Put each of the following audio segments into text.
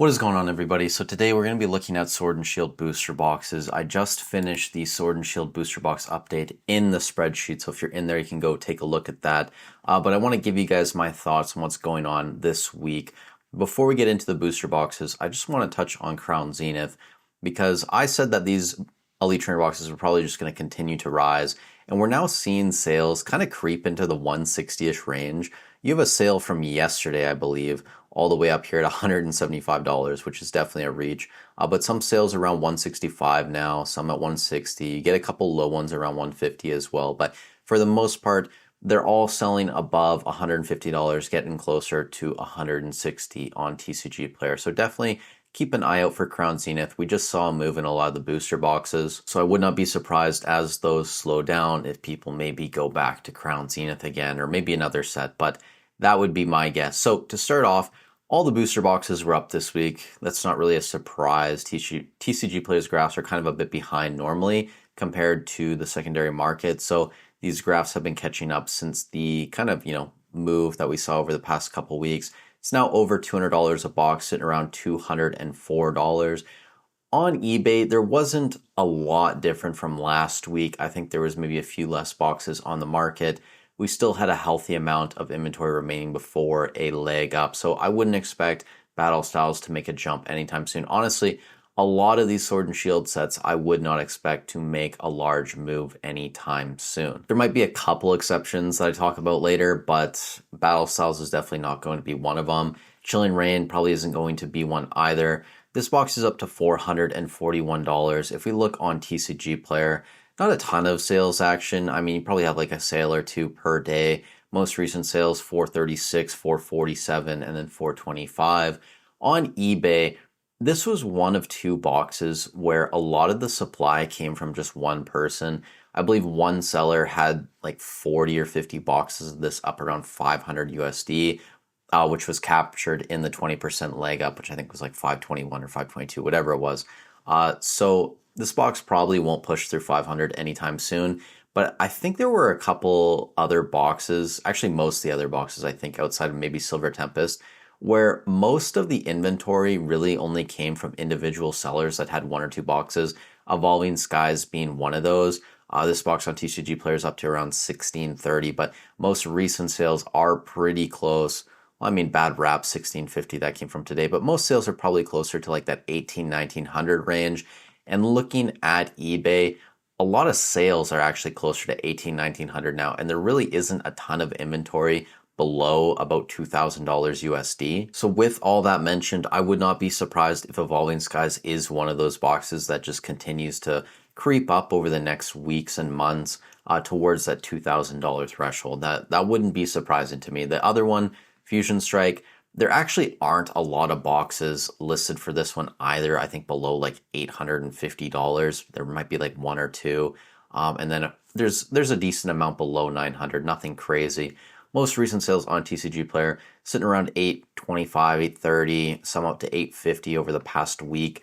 What is going on, everybody? So today we're going to be looking at Sword and Shield booster boxes. I just finished the Sword and Shield booster box update in the spreadsheet, so if you're in there, you can go take a look at that. But I want to give you guys my thoughts on what's going on this week. Before we get into the booster boxes, I just want to touch on Crown Zenith, because I said that these Elite Trainer boxes were probably just going to continue to rise, and we're now seeing sales kind of creep into the 160-ish range. You have a sale from yesterday, I believe, all the way up here at $175, which is definitely a reach. But some sales around 165 now, some at 160. You get a couple low ones around 150 as well. But for the most part, they're all selling above $150, getting closer to 160 on TCG Player. So definitely keep an eye out for Crown Zenith. We just saw a move in a lot of the booster boxes. So I would not be surprised as those slow down if people maybe go back to Crown Zenith again, or maybe another set. But that would be my guess. So to start off, all the booster boxes were up this week. That's not really a surprise. TCG Players graphs are kind of a bit behind normally compared to the secondary market. So these graphs have been catching up since the kind of, move that we saw over the past couple weeks. It's now over $200 a box, sitting around $204. On eBay, there wasn't a lot different from last week. I think there was maybe a few less boxes on the market. We still had a healthy amount of inventory remaining before a leg up, so I wouldn't expect Battle Styles to make a jump anytime soon. Honestly, a lot of these Sword and Shield sets I would not expect to make a large move anytime soon. There might be a couple exceptions that I talk about later, but Battle Styles is definitely not going to be one of them. Chilling Reign probably isn't going to be one either. This box is up to $441. If we look on TCG Player, not a ton of sales action. I mean, you probably have like a sale or two per day. Most recent sales, 436, 447, and then 425. On eBay, this was one of two boxes where a lot of the supply came from just one person. I believe one seller had like 40 or 50 boxes of this up around 500 USD, which was captured in the 20% leg up, which I think was like 521 or 522, whatever it was. So this box probably won't push through 500 anytime soon, but I think there were a couple other boxes, actually most of the other boxes, I think, outside of maybe Silver Tempest, where most of the inventory really only came from individual sellers that had one or two boxes, Evolving Skies being one of those. This box on TCG Player is up to around 1630, but most recent sales are pretty close. Well, I mean, bad rap, 1650, that came from today, but most sales are probably closer to like that 1900 range. And looking at eBay, a lot of sales are actually closer to 1900 now, and there really isn't a ton of inventory below about $2,000 USD. So with all that mentioned, I would not be surprised if Evolving Skies is one of those boxes that just continues to creep up over the next weeks and months towards that $2,000 threshold. That wouldn't be surprising to me. The other one, Fusion Strike, there actually aren't a lot of boxes listed for this one either. I think below like $850. There might be like one or two. And then there's a decent amount below 900, nothing crazy. Most recent sales on TCG Player sitting around 825, 830, some up to 850 over the past week.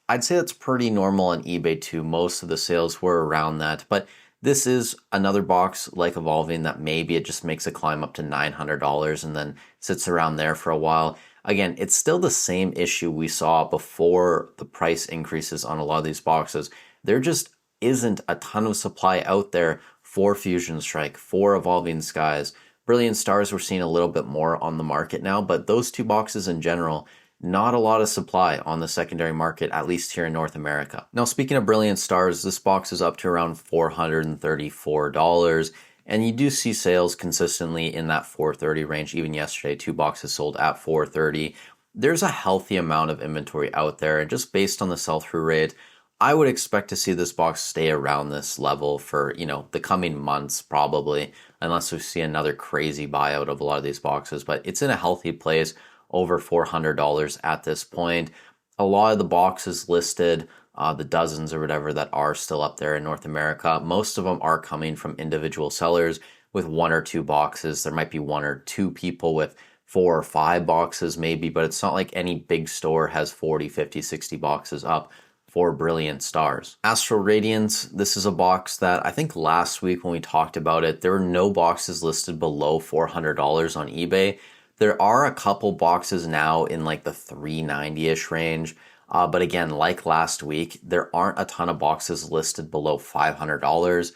I'd say that's pretty normal on eBay too. Most of the sales were around that, but this is another box like Evolving that maybe it just makes a climb up to $900 and then sits around there for a while. Again, it's still the same issue we saw before the price increases on a lot of these boxes. There just isn't a ton of supply out there for Fusion Strike, for Evolving Skies. Brilliant Stars, we're seeing a little bit more on the market now, but those two boxes in general, not a lot of supply on the secondary market, at least here in North America. Now, speaking of Brilliant Stars, this box is up to around $434, and you do see sales consistently in that 430 range. Even yesterday, two boxes sold at 430. There's a healthy amount of inventory out there, and just based on the sell-through rate, I would expect to see this box stay around this level for, the coming months probably, unless we see another crazy buyout of a lot of these boxes, but it's in a healthy place, over $400 at this point. A lot of the boxes listed, the dozens or whatever that are still up there in North America, most of them are coming from individual sellers with one or two boxes. There might be one or two people with 4 or 5 boxes maybe, but it's not like any big store has 40, 50, 60 boxes up for Brilliant Stars. Astral Radiance, this is a box that I think last week when we talked about it, there were no boxes listed below $400 on eBay. There are a couple boxes now in like the 390-ish range. But again, like last week, there aren't a ton of boxes listed below $500.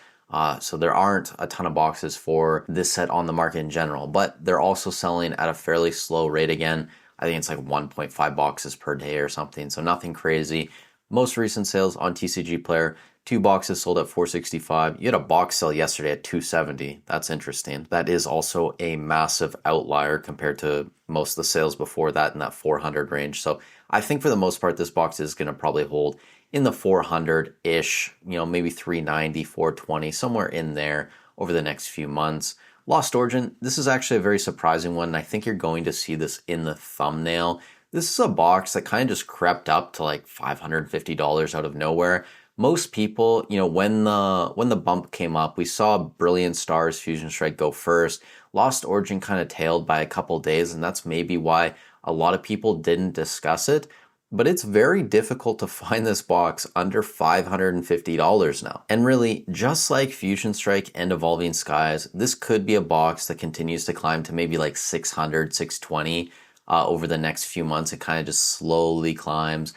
So there aren't a ton of boxes for this set on the market in general, but they're also selling at a fairly slow rate again. I think it's like 1.5 boxes per day or something, so nothing crazy. Most recent sales on TCG Player, 2 boxes sold at 465. You had a box sale yesterday at 270. That's interesting. That is also a massive outlier compared to most of the sales before that in that 400 range. So I think for the most part, this box is going to probably hold in the 400-ish, maybe 390, 420, somewhere in there over the next few months. Lost Origin, this is actually a very surprising one, and I think you're going to see this in the thumbnail. This is a box that kind of just crept up to like $550 out of nowhere. Most people, when the bump came up, we saw Brilliant Stars Fusion Strike go first. Lost Origin kind of tailed by a couple days, and that's maybe why a lot of people didn't discuss it. But it's very difficult to find this box under $550 now. And really, just like Fusion Strike and Evolving Skies, this could be a box that continues to climb to maybe like 600, 620 over the next few months. It kind of just slowly climbs,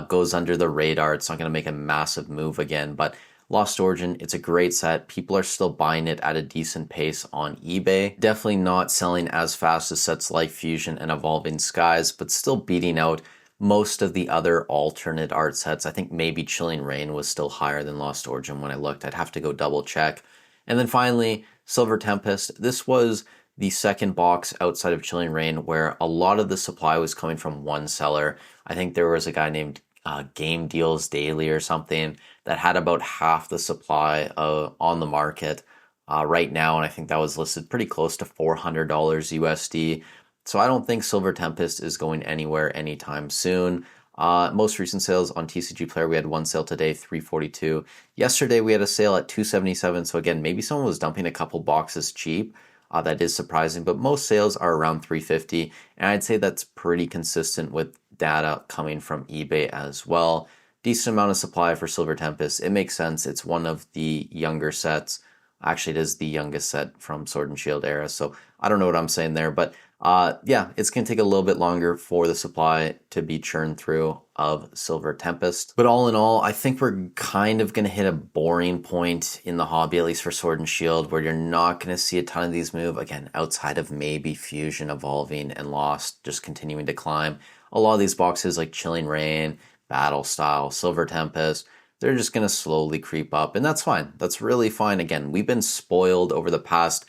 goes under the radar. It's not going to make a massive move again, but Lost Origin, it's a great set. People are still buying it at a decent pace on eBay. Definitely not selling as fast as sets like Fusion and Evolving Skies, but still beating out most of the other alternate art sets. I think maybe Chilling Reign was still higher than Lost Origin when I looked. I'd have to go double check. And then finally, Silver Tempest. This was the second box outside of Chilling Reign where a lot of the supply was coming from one seller. I think there was a guy named Game Deals Daily or something that had about half the supply on the market right now. And I think that was listed pretty close to $400 USD. So I don't think Silver Tempest is going anywhere anytime soon. Most recent sales on TCG Player, we had one sale today, 342. Yesterday we had a sale at 277. So again, maybe someone was dumping a couple boxes cheap. That is surprising, but most sales are around 350. And I'd say that's pretty consistent with data coming from eBay as well. Decent amount of supply for Silver Tempest. It makes sense. It's one of the younger sets. Actually, it is the youngest set from Sword and Shield era. So I don't know what I'm saying there, but yeah, it's going to take a little bit longer for the supply to be churned through of Silver Tempest. But all in all, I think we're kind of going to hit a boring point in the hobby, at least for Sword and Shield, where you're not going to see a ton of these move, again, outside of maybe Fusion, Evolving, and Lost just continuing to climb. A lot of these boxes like Chilling Reign, Battle Style, Silver Tempest, they're just going to slowly creep up, and that's fine. That's really fine. Again, we've been spoiled over the past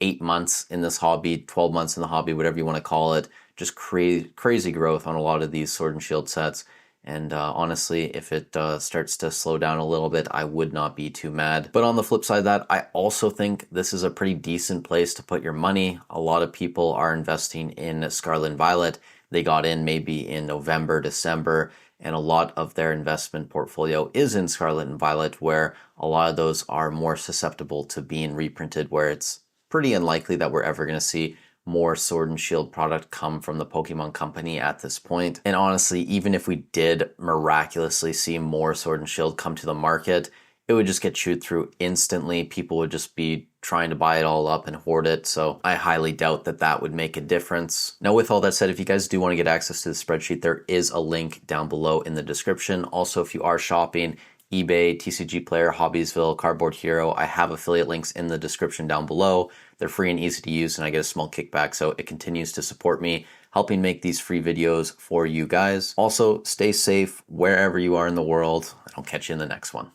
8 months in this hobby, 12 months in the hobby, whatever you want to call it. Just crazy growth on a lot of these Sword and Shield sets. And honestly, if it starts to slow down a little bit, I would not be too mad. But on the flip side of that, I also think this is a pretty decent place to put your money. A lot of people are investing in Scarlet and Violet. They got in maybe in November, December, and a lot of their investment portfolio is in Scarlet and Violet, where a lot of those are more susceptible to being reprinted, where it's pretty unlikely that we're ever going to see more Sword and Shield product come from the Pokemon Company at this point. And honestly, even if we did miraculously see more Sword and Shield come to the market, it would just get chewed through instantly. People would just be trying to buy it all up and hoard it. So I highly doubt that that would make a difference. Now, with all that said, if you guys do want to get access to the spreadsheet, there is a link down below in the description. Also, if you are shopping, eBay, TCG Player, Hobbiesville, Cardboard Hero, I have affiliate links in the description down below. They're free and easy to use, and I get a small kickback, so it continues to support me, helping make these free videos for you guys. Also, stay safe wherever you are in the world, and I'll catch you in the next one.